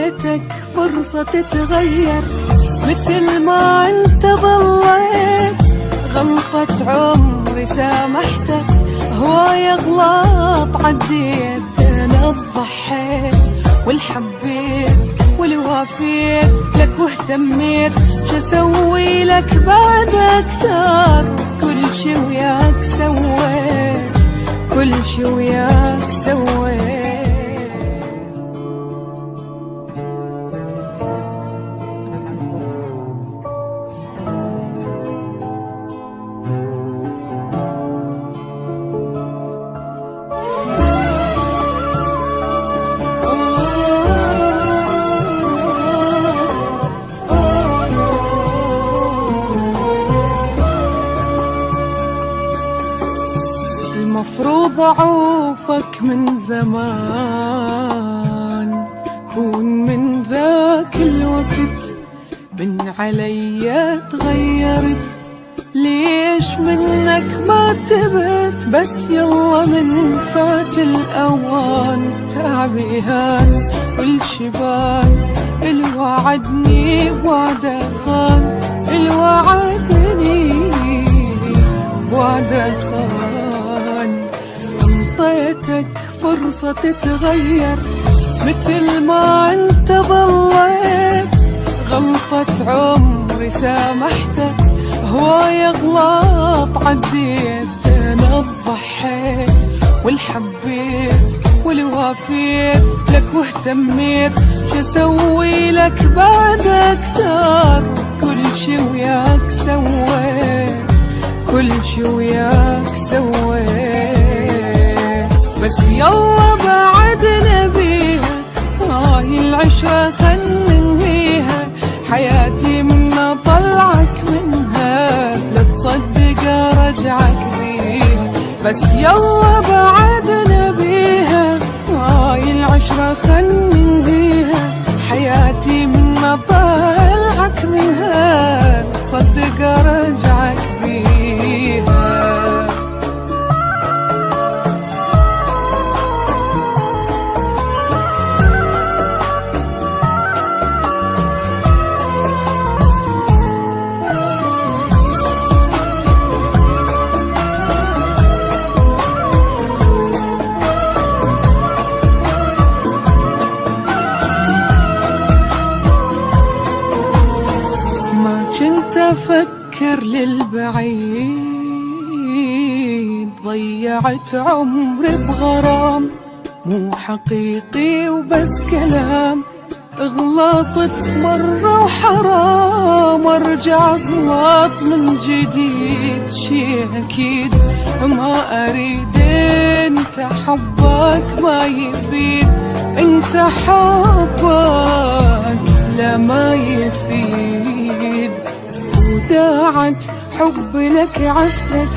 انطيتك فرصة تتغير مثل ما انت ظليت. غلطة عمري سامحتك، هواي اغلاط عديت. انا ضحيت والحبيت والوافيت لك واهتميت، شو اسوي لك بعد اكثر؟ كل شي وياك سويت، كل شي وياك سويت. المفروض أعوفك من زمان، كون من ذاك الوقت من علي تغيرت. ليش منك ما تبت؟ بس يلا من فات الأوان. تعبي هان كل شبان، الوعدني بوعده خان، الوعدني بوعده خان. انطيتك فرصة تتغير مثل ما انت ظليت. غلطة عمري سامحتك، هواي اغلاط عديت. انا ضحيت والحبيت والوافيت لك واهتميت، شو اسوي لك بعد اكثر؟ كل شي وياك سويت، كل شي وياك سويت. بس يلا بعد نبيها، هاي العشرة خل ننهيها. حياتي منا طلعك منها، لا تصدق ارجعك بيها. بس يلا بعد نبيها، هاي العشرة خل ننهيها. حياتي منا طلعك منها، لا تصدق ارجعك بيها. كنت أفكر للبعيد، ضيعت عمري بغرام مو حقيقي وبس كلام. غلطت مرة وحرام ارجع اغلط من جديد. شي اكيد ما اريد، انت حبك ما يفيد، انت حبك لا ما يفيد. وداعت حبي لك عفتك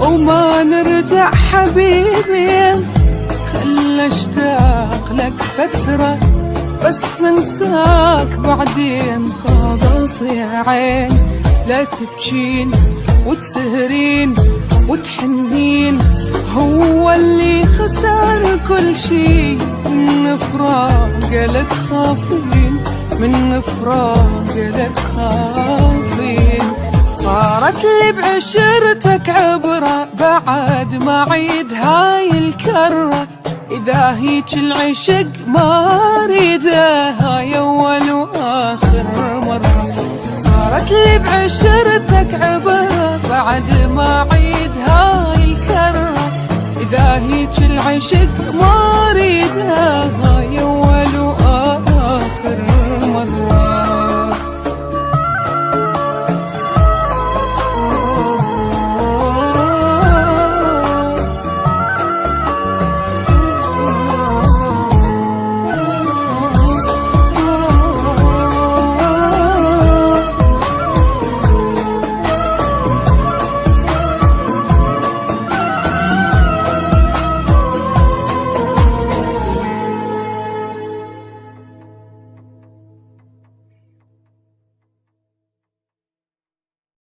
وما نرجع حبيبي. خل اشتاق لك فترة بس انساك بعدين. خلاص يا عين لا تبكين وتسهرين وتحنين، هو اللي خسر كل شي. من فراق لا تخافين، من فراق لا تخافين. صارت لي بعشرتك عبرة بعد ما عيد هاي الكرة. إذا هيج العشق ما ريده، هاي أول وآخر مرة. صارت لي بعشرتك عبرة بعد ما عيد هاي الكرة. إذا هيج العشق ما ريده،